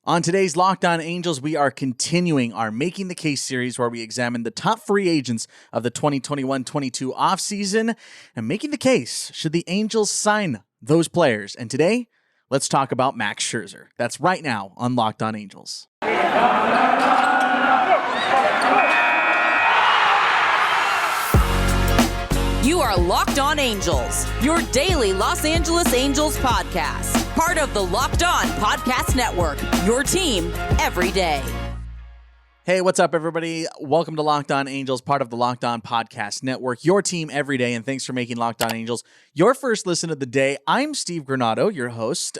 On today's Locked On Angels, we are continuing our Making the Case series where we examine the top free agents of the 2021-22 offseason and making the case, should the Angels sign those players? And today, let's talk about Max Scherzer. That's right now on Locked On Angels. You are Locked On Angels, your daily Los Angeles Angels podcast. Part of the Locked On Podcast Network, your team every day. Hey, what's up, everybody? Welcome to Locked On Angels, part of the Locked On Podcast Network, your team every day, and thanks for making Locked On Angels your first listen of the day. I'm Steve Granado, your host,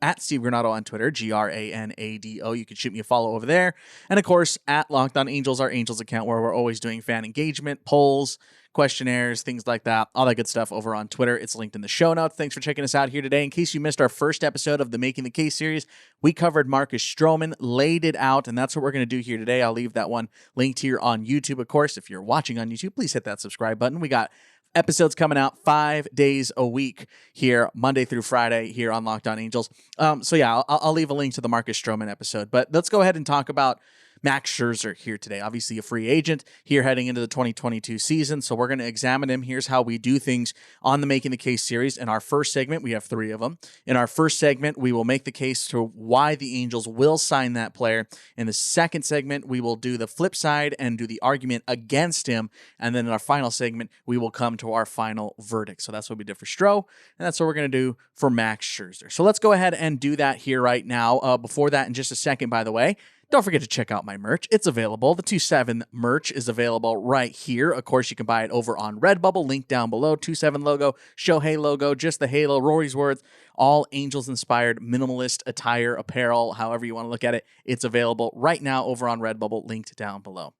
at Steve Granado on Twitter, Granado. You can shoot me a follow over there. And of course, at Locked On Angels, our Angels account, where we're always doing fan engagement, polls, questionnaires, things like that, all that good stuff over on Twitter. It's linked in the show notes. Thanks for checking us out here today. In case you missed our first episode of the Making the Case series, we covered Marcus Stroman, laid it out, and that's what we're going to do here today. I'll leave that one linked here on YouTube. Of course, if you're watching on YouTube, please hit that subscribe button. We got episodes coming out 5 days a week here, Monday through Friday here on Locked On Angels. I'll leave a link to the Marcus Stroman episode, but let's go ahead and talk about Max Scherzer here today. Obviously a free agent here heading into the 2022 season, so we're going to examine him. Here's how we do things on the Making the Case series. In our first segment, we have 3 of them. In our first segment, we will make the case to why the Angels will sign that player. In the second segment, we will do the flip side and do the argument against him. And then in our final segment, we will come to our final verdict. So that's what we did for Stroh, and that's what we're going to do for Max Scherzer. So let's go ahead and do that here right now. Before that, in just a second, by the way, don't forget to check out my merch. It's available. The 2-7 merch is available right here. Of course, you can buy it over on Redbubble, link down below. 2-7 logo, Shohei logo, just the halo, Rory's words, all Angels-inspired minimalist attire, apparel, however you want to look at it. It's available right now over on Redbubble, linked down below.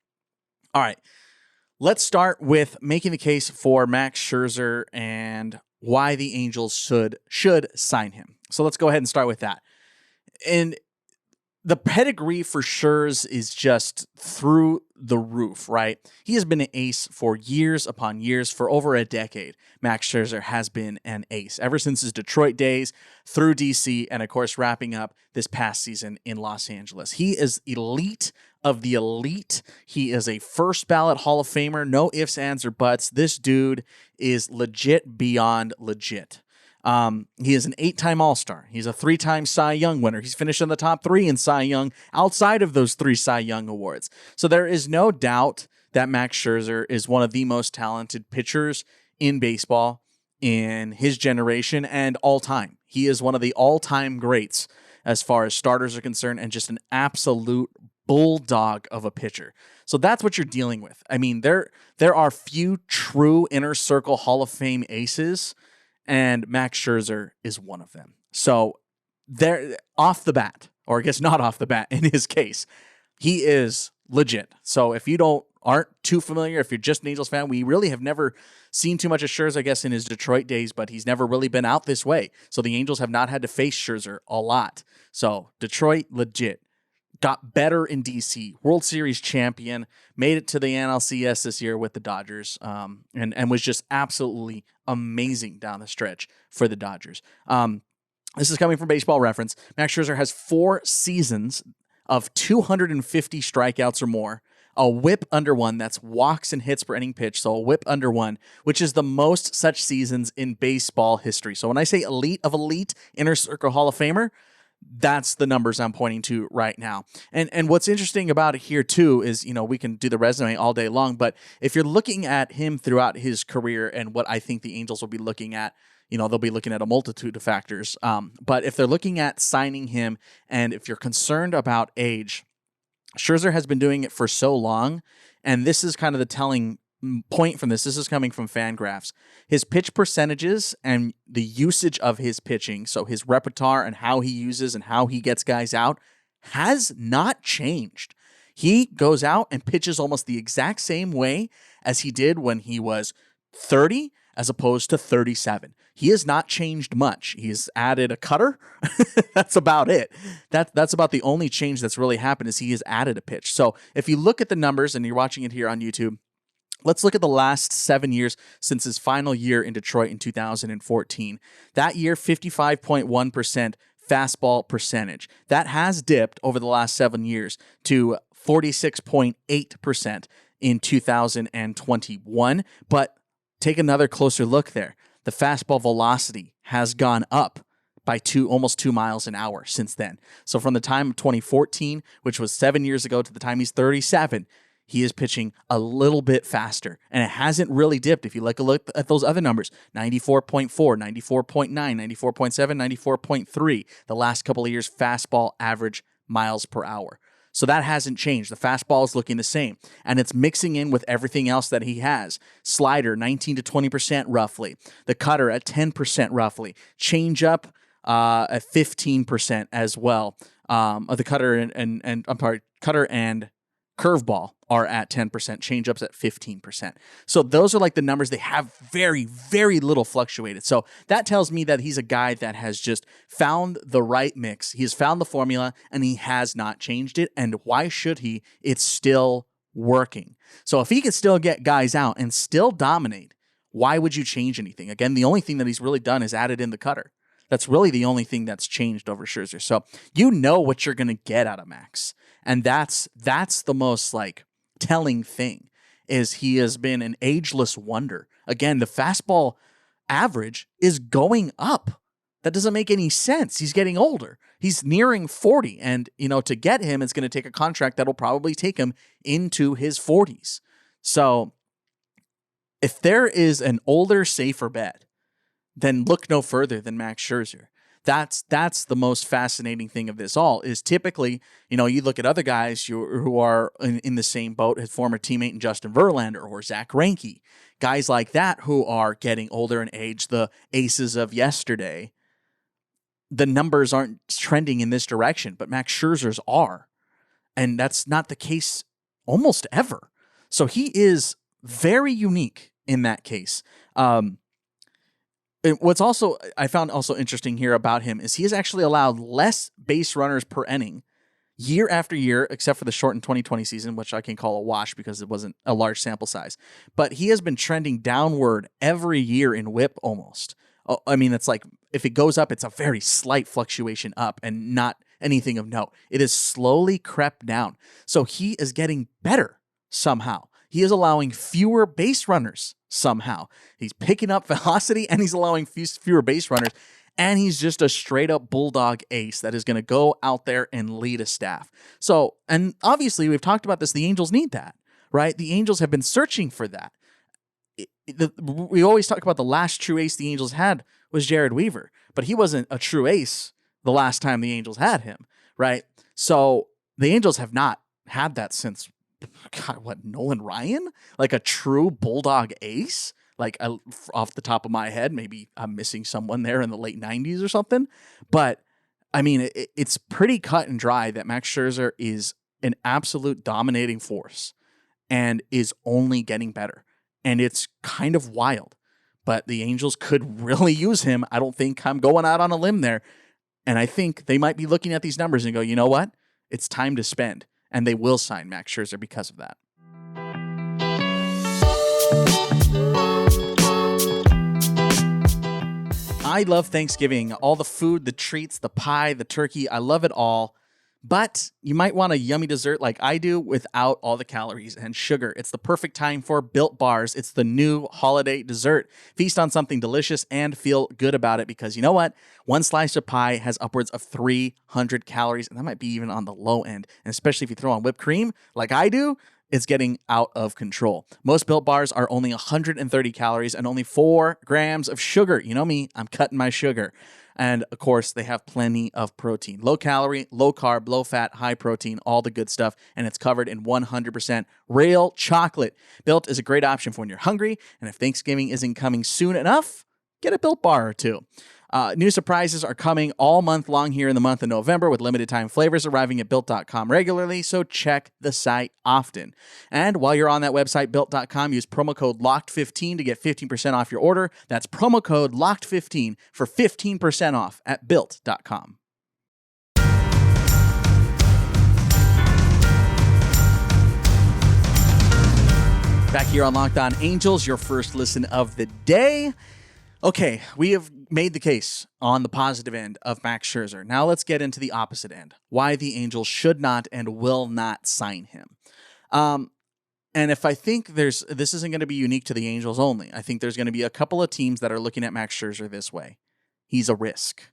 All right, let's start with making the case for Max Scherzer and why the Angels should sign him. So let's go ahead and start with that. And the pedigree for Scherzer is just through the roof, right? He has been an ace for years upon years. For over a decade, Max Scherzer has been an ace ever since his Detroit days through DC, and of course, wrapping up this past season in Los Angeles. He is elite of the elite. He is a first ballot Hall of Famer. No ifs, ands, or buts. This dude is legit beyond legit. He is an 8-time All-Star. He's a 3-time Cy Young winner. He's finished in the top 3 in Cy Young outside of those 3 Cy Young awards. So there is no doubt that Max Scherzer is one of the most talented pitchers in baseball in his generation and all time. He is one of the all-time greats as far as starters are concerned and just an absolute bulldog of a pitcher. So that's what you're dealing with. I mean, there are few true inner circle Hall of Fame aces, and Max Scherzer is one of them. So there, off the bat, or I guess not off the bat in his case, he is legit. So if you aren't too familiar, if you're just an Angels fan, we really have never seen too much of Scherzer, I guess, in his Detroit days, but he's never really been out this way. So the Angels have not had to face Scherzer a lot. So Detroit, legit. Got better in DC, World Series champion, made it to the NLCS this year with the Dodgers, and was just absolutely amazing down the stretch for the Dodgers. This is coming from Baseball Reference. Max Scherzer has 4 seasons of 250 strikeouts or more, a whip under 1, that's walks and hits per inning pitch, so a whip under 1, which is the most such seasons in baseball history. So when I say elite of elite, inner circle Hall of Famer, that's the numbers I'm pointing to right now. And what's interesting about it here too is, we can do the resume all day long, but if you're looking at him throughout his career and what I think the Angels will be looking at, they'll be looking at a multitude of factors. But if they're looking at signing him, and if you're concerned about age, Scherzer has been doing it for so long, and this is kind of the telling point from this. This is coming from Fangraphs. His pitch percentages and the usage of his pitching, so his repertoire and how he uses and how he gets guys out, has not changed. He goes out and pitches almost the exact same way as he did when he was 30 as opposed to 37. He has not changed much. He's added a cutter. That's about it. That's about the only change that's really happened, is he has added a pitch. So if you look at the numbers, and you're watching it here on YouTube, let's look at the last 7 years since his final year in Detroit in 2014. That year, 55.1%, fastball percentage. That has dipped over the last 7 years to 46.8% in 2021. But take another closer look there. The fastball velocity has gone up by almost 2 miles an hour since then. So from the time of 2014, which was 7 years ago, to the time he's 37, he is pitching a little bit faster. And it hasn't really dipped. If you look at those other numbers, 94.4, 94.9, 94.7, 94.3, the last couple of years, fastball average miles per hour. So that hasn't changed. The fastball is looking the same, and it's mixing in with everything else that he has. Slider, 19 to 20% roughly. The cutter at 10% roughly. Changeup at 15% as well. The cutter and cutter and curveball are at 10%, changeups at 15%. So those are like the numbers. They have very, very little fluctuated. So that tells me that he's a guy that has just found the right mix. He has found the formula and he has not changed it. And why should he? It's still working. So if he can still get guys out and still dominate, why would you change anything? Again, the only thing that he's really done is added in the cutter. That's really the only thing that's changed over Scherzer. So you know what you're going to get out of Max. And that's the most like telling thing, is he has been an ageless wonder. Again, the fastball average is going up. That doesn't make any sense. He's getting older. He's nearing 40. And, to get him, it's going to take a contract that'll probably take him into his 40s. So if there is an older, safer bet, then look no further than Max Scherzer. That's the most fascinating thing of this all, is typically, you look at other guys who are in the same boat, his former teammate Justin Verlander or Zach Greinke, guys like that who are getting older in age, the aces of yesterday. The numbers aren't trending in this direction, but Max Scherzer's are. And that's not the case almost ever. So he is very unique in that case. What's also I found also interesting here about him is he has actually allowed less base runners per inning year after year, except for the shortened 2020 season, which I can call a wash because it wasn't a large sample size. But he has been trending downward every year in WHIP almost. I mean, it's like if it goes up, it's a very slight fluctuation up and not anything of note. It has slowly crept down. So he is getting better somehow. He is allowing fewer base runners somehow. He's picking up velocity and he's allowing fewer base runners. And he's just a straight up bulldog ace that is going to go out there and lead a staff. So, and obviously we've talked about this. The Angels need that, right? The Angels have been searching for that. We always talk about the last true ace the Angels had was Jared Weaver, but he wasn't a true ace the last time the Angels had him, right? So the Angels have not had that since Nolan Ryan? Like a true bulldog ace? Like off the top of my head, maybe I'm missing someone there in the late 90s or something. But I mean, it's pretty cut and dry that Max Scherzer is an absolute dominating force and is only getting better. And it's kind of wild. But the Angels could really use him. I don't think I'm going out on a limb there. And I think they might be looking at these numbers and go, you know what? It's time to spend. And they will sign Max Scherzer because of that. I love Thanksgiving. All the food, the treats, the pie, the turkey. I love it all. But you might want a yummy dessert like I do without all the calories and sugar. It's the perfect time for Built Bars. It's the new holiday dessert. Feast on something delicious and feel good about it, because you know what? One slice of pie has upwards of 300 calories, and that might be even on the low end. And especially if you throw on whipped cream like I do, it's getting out of control. Most Built Bars are only 130 calories and only 4 grams of sugar. You know me, I'm cutting my sugar. And of course, they have plenty of protein. Low calorie, low carb, low fat, high protein, all the good stuff. And it's covered in 100% real chocolate. Built is a great option for when you're hungry. And if Thanksgiving isn't coming soon enough, get a Built Bar or two. New surprises are coming all month long here in the month of November with limited time flavors arriving at Built.com regularly, so check the site often. And while you're on that website, Built.com, use promo code LOCKED15 to get 15% off your order. That's promo code LOCKED15 for 15% off at Built.com. Back here on Locked On Angels, your first listen of the day. Okay, we have made the case on the positive end of Max Scherzer. Now let's get into the opposite end. Why the Angels should not and will not sign him. And if I think this isn't going to be unique to the Angels only, I think there's going to be a couple of teams that are looking at Max Scherzer this way. He's a risk.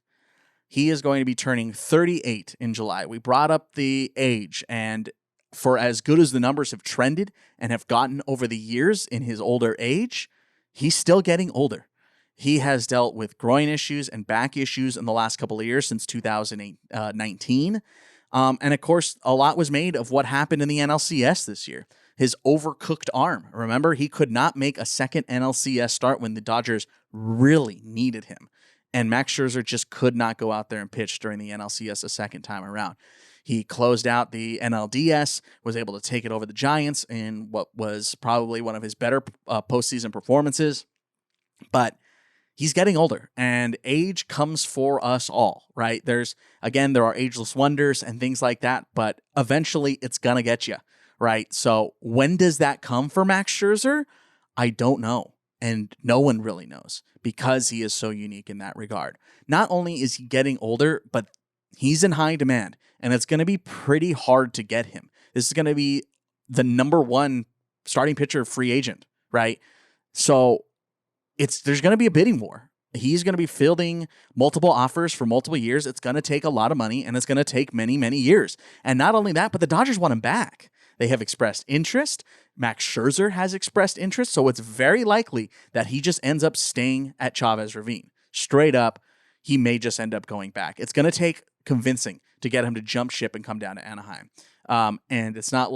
He is going to be turning 38 in July. We brought up the age, and for as good as the numbers have trended and have gotten over the years in his older age, he's still getting older. He has dealt with groin issues and back issues in the last couple of years since 2019. And of course, a lot was made of what happened in the NLCS this year. His overcooked arm. Remember, he could not make a second NLCS start when the Dodgers really needed him. And Max Scherzer just could not go out there and pitch during the NLCS a second time around. He closed out the NLDS, was able to take it over the Giants in what was probably one of his better postseason performances. But he's getting older, and age comes for us all, right? There are ageless wonders and things like that, but eventually it's going to get you, right? So when does that come for Max Scherzer? I don't know. And no one really knows because he is so unique in that regard. Not only is he getting older, but he's in high demand, and it's going to be pretty hard to get him. This is going to be the number one starting pitcher free agent, right? So there's going to be a bidding war. He's going to be fielding multiple offers for multiple years. It's going to take a lot of money, and it's going to take many, many years. And not only that, but the Dodgers want him back. They have expressed interest. Max Scherzer has expressed interest, so it's very likely that he just ends up staying at Chavez Ravine. Straight up, he may just end up going back. It's going to take convincing to get him to jump ship and come down to Anaheim. And it's not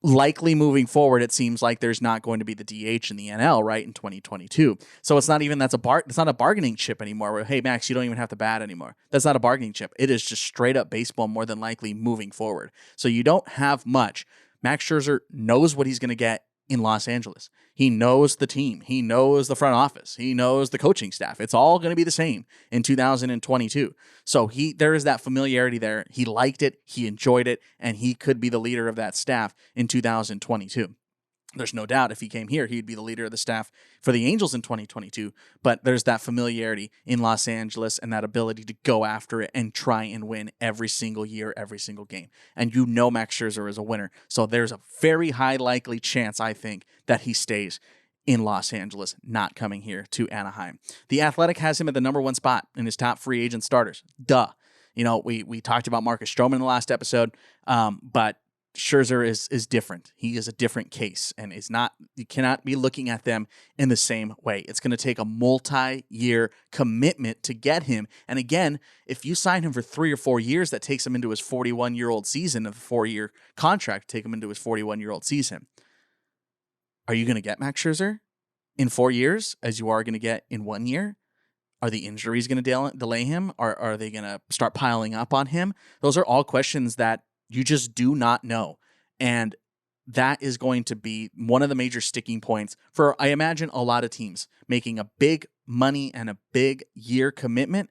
likely moving forward, it seems like there's not going to be the DH in the NL, right, in 2022. So it's not even it's not a bargaining chip anymore where, hey, Max, you don't even have to bat anymore. That's not a bargaining chip. It is just straight up baseball more than likely moving forward. So you don't have much. Max Scherzer knows what he's going to get in Los Angeles. He knows the team. He knows the front office. He knows the coaching staff. It's all going to be the same in 2022. So there is that familiarity there. He liked it. He enjoyed it. And he could be the leader of that staff in 2022. There's no doubt if he came here, he'd be the leader of the staff for the Angels in 2022. But there's that familiarity in Los Angeles and that ability to go after it and try and win every single year, every single game. And Max Scherzer is a winner. So there's a very high likely chance, I think, that he stays in Los Angeles, not coming here to Anaheim. The Athletic has him at the number one spot in his top free agent starters. Duh. We talked about Marcus Stroman in the last episode, but Scherzer is different. He is a different case and you cannot be looking at them in the same way. It's going to take a multi-year commitment to get him. And again, if you sign him for 3 or 4 years, that takes him into his 41-year-old season of a 4-year contract, take him into his 41-year-old season. Are you going to get Max Scherzer in 4 years as you are going to get in 1 year? Are the injuries going to delay him? Or are they going to start piling up on him? Those are all questions that you just do not know. And that is going to be one of the major sticking points for, I imagine, a lot of teams. Making a big money and a big year commitment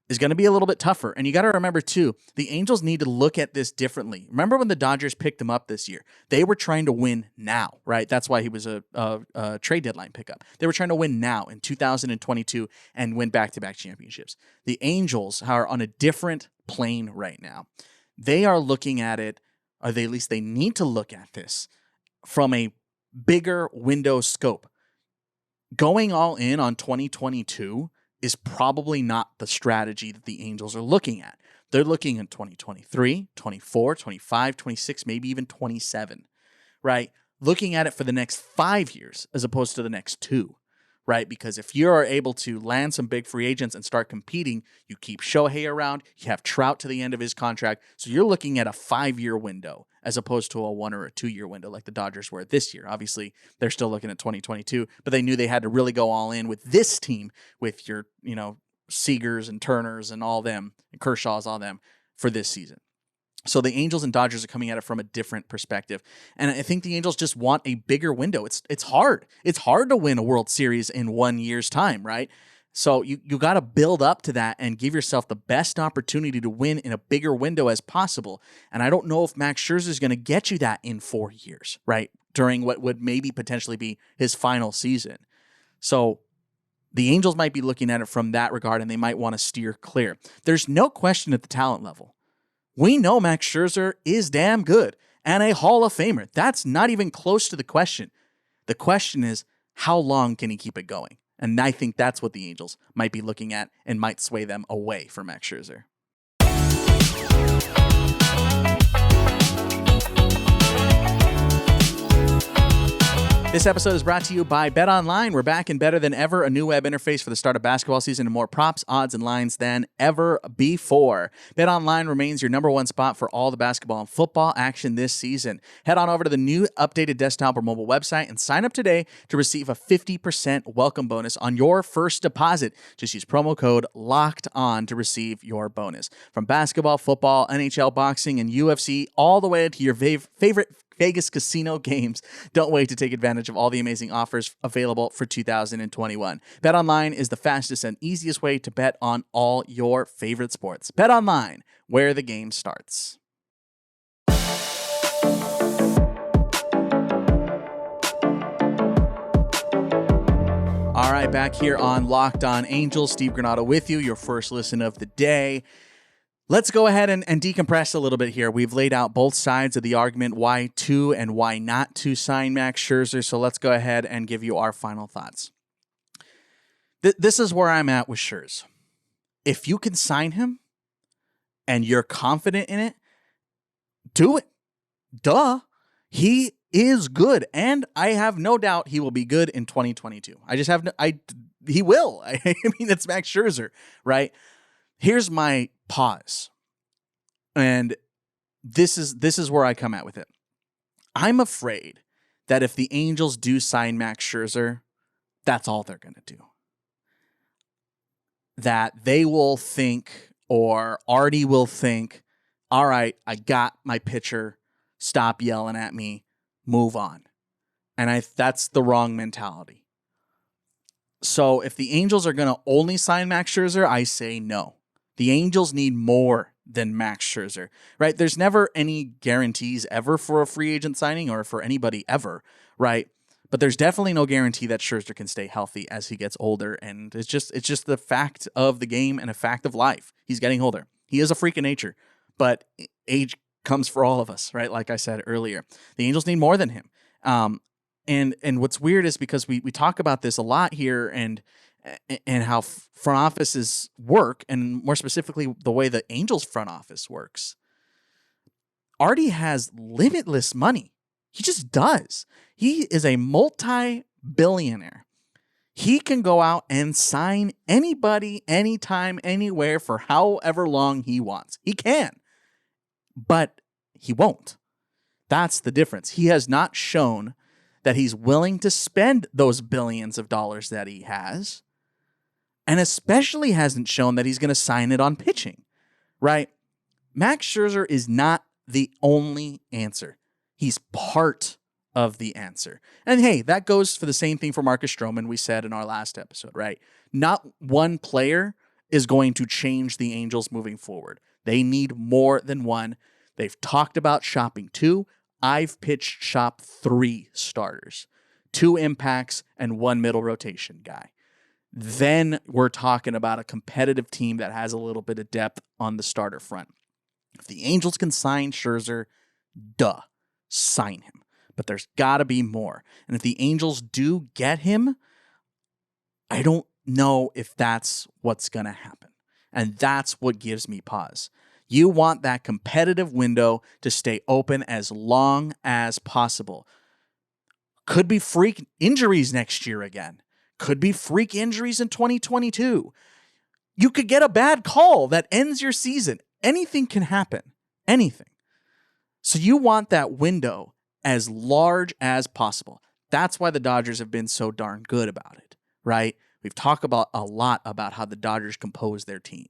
is going to be a little bit tougher. And you got to remember, too, the Angels need to look at this differently. Remember when the Dodgers picked him up this year? They were trying to win now, right? That's why he was a trade deadline pickup. They were trying to win now in 2022 and win back-to-back championships. The Angels are on a different plane right now. They are looking at it, or at least they need to look at this from a bigger window scope. Going all in on 2022 is probably not the strategy that the Angels are looking at. They're looking at 2023, 24, 25, 26, maybe even 27, right? Looking at it for the next 5 years as opposed to the next 2. Right? Because if you are able to land some big free agents and start competing, you keep Shohei around, you have Trout to the end of his contract. So you're looking at a 5-year window as opposed to a 1 or a 2-year window like the Dodgers were this year. Obviously, they're still looking at 2022, but they knew they had to really go all in with this team, with your, Seagers and Turners and all them, and Kershaw's, all them for this season. So the Angels and Dodgers are coming at it from a different perspective. And I think the Angels just want a bigger window. It's hard. It's hard to win a World Series in 1 year's time, right? So you got to build up to that and give yourself the best opportunity to win in a bigger window as possible. And I don't know if Max Scherzer is going to get you that in 4 years, right? During what would maybe potentially be his final season. So The Angels might be looking at it from that regard, and they might want to steer clear. There's no question at the talent level. We know Max Scherzer is damn good and a Hall of Famer. That's not even close to the question. The question is, how long can he keep it going? And I think that's what the Angels might be looking at and might sway them away from Max Scherzer. This episode is brought to you by BetOnline. We're back and better than ever. A new web interface for the start of basketball season and more props, odds, and lines than ever before. BetOnline remains your number one spot for all the basketball and football action this season. Head on over to the new updated desktop or mobile website and sign up today to receive a 50% welcome bonus on your first deposit. Just use promo code LOCKEDON to receive your bonus. From basketball, football, NHL, boxing, and UFC, all the way to your favorite Vegas casino games. Don't wait to take advantage of all the amazing offers available for 2021. BetOnline is the fastest and easiest way to bet on all your favorite sports. BetOnline, where the game starts. All right, back here on Locked On Angels. Steve Granado with you, your first listen of the day. Let's go ahead and decompress a little bit here. We've laid out both sides of the argument, why to and why not to sign Max Scherzer. So let's go ahead and give you our final thoughts. This is where I'm at with Scherzer. If you can sign him and you're confident in it, do it. Duh. He is good. And I have no doubt he will be good in 2022. He will. I mean, it's Max Scherzer, right? Here's my pause. And this is where I come at with it. I'm afraid that if the Angels do sign Max Scherzer, that's all they're going to do. That they will think, or Artie will think, all right, I got my pitcher. Stop yelling at me. Move on. And that's the wrong mentality. So if the Angels are going to only sign Max Scherzer, I say no. The Angels need more than Max Scherzer, right? There's never any guarantees ever for a free agent signing or for anybody ever, right? But there's definitely no guarantee that Scherzer can stay healthy as he gets older. And it's just the fact of the game and a fact of life. He's getting older. He is a freak of nature, but age comes for all of us, right? Like I said earlier, the Angels need more than him. And what's weird is because we talk about this a lot here and how front offices work, and more specifically, the way the Angels front office works. Artie has limitless money. He just does. He is a multi-billionaire. He can go out and sign anybody, anytime, anywhere for however long he wants. He can, but he won't. That's the difference. He has not shown that he's willing to spend those billions of dollars that he has, and especially hasn't shown that he's going to sign it on pitching, right? Max Scherzer is not the only answer. He's part of the answer. And hey, that goes for the same thing for Marcus Stroman we said in our last episode, right? Not one player is going to change the Angels moving forward. They need more than one. They've talked about shopping 2. I've pitched shop 3 starters, 2 impacts, and 1 middle rotation guy. Then we're talking about a competitive team that has a little bit of depth on the starter front. If the Angels can sign Scherzer, sign him. But there's got to be more. And if the Angels do get him, I don't know if that's what's going to happen. And that's what gives me pause. You want that competitive window to stay open as long as possible. Could be freak injuries next year again. Could be freak injuries in 2022. You could get a bad call that ends your season. Anything can happen. Anything. So you want that window as large as possible. That's why the Dodgers have been so darn good about it, right? We've talked about a lot about how the Dodgers compose their team.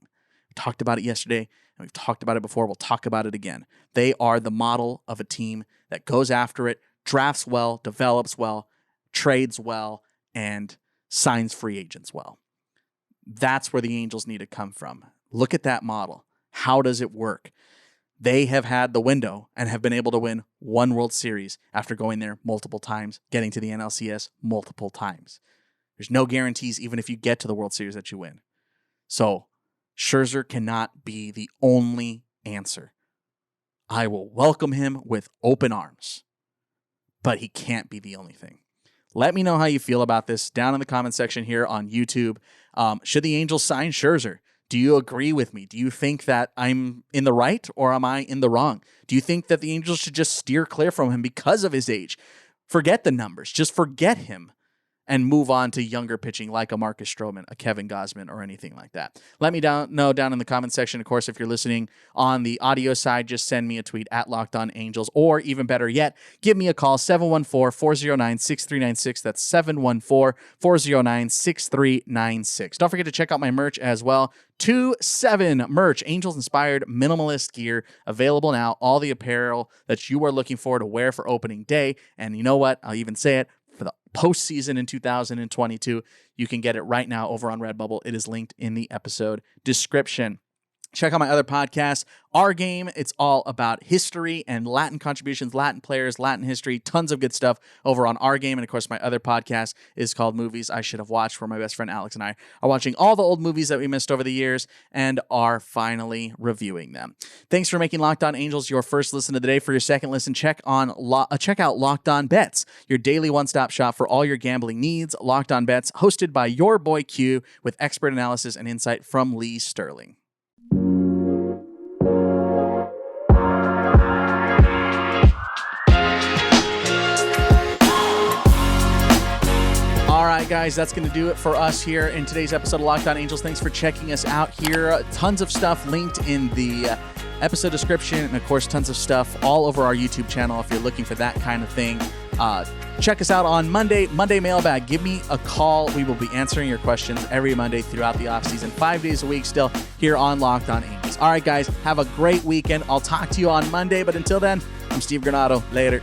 We talked about it yesterday, and we've talked about it before. We'll talk about it again. They are the model of a team that goes after it, drafts well, develops well, trades well, and signs free agents well. That's where the Angels need to come from. Look at that model. How does it work? They have had the window and have been able to win 1 World Series after going there multiple times, getting to the NLCS multiple times. There's no guarantees even if you get to the World Series that you win. So Scherzer cannot be the only answer. I will welcome him with open arms, but he can't be the only thing. Let me know how you feel about this down in the comment section here on YouTube. Should the Angels sign Scherzer? Do you agree with me? Do you think that I'm in the right or am I in the wrong? Do you think that the Angels should just steer clear from him because of his age? Forget the numbers. Just forget him and move on to younger pitching like a Marcus Stroman, a Kevin Gausman, or anything like that. Let me know down in the comment section. Of course, if you're listening on the audio side, just send me a tweet at Locked On Angels, or even better yet, give me a call, 714-409-6396. That's 714-409-6396. Don't forget to check out my merch as well. 2-7 merch, Angels-inspired minimalist gear, available now. All the apparel that you are looking for to wear for opening day. And you know what? I'll even say it. For the postseason in 2022, you can get it right now over on Redbubble. It is linked in the episode description. Check out my other podcast, Our Game. It's all about history and Latin contributions, Latin players, Latin history, tons of good stuff over on Our Game. And of course, my other podcast is called Movies I Should Have Watched, where my best friend Alex and I are watching all the old movies that we missed over the years and are finally reviewing them. Thanks for making Locked On Angels your first listen of the day. For your second listen, check out Locked On Bets, your daily one-stop shop for all your gambling needs. Locked On Bets, hosted by your boy Q, with expert analysis and insight from Lee Sterling. All right, guys, that's going to do it for us here in today's episode of Locked On Angels. Thanks for checking us out here. Tons of stuff linked in the episode description, and of course, tons of stuff all over our YouTube channel if you're looking for that kind of thing. Check us out on Monday Mailbag. Give me a call. We will be answering your questions every Monday throughout the offseason, 5 days a week still here on Locked On Angels. All right, guys, have a great weekend. I'll talk to you on Monday, but until then, I'm Steve Granado. Later.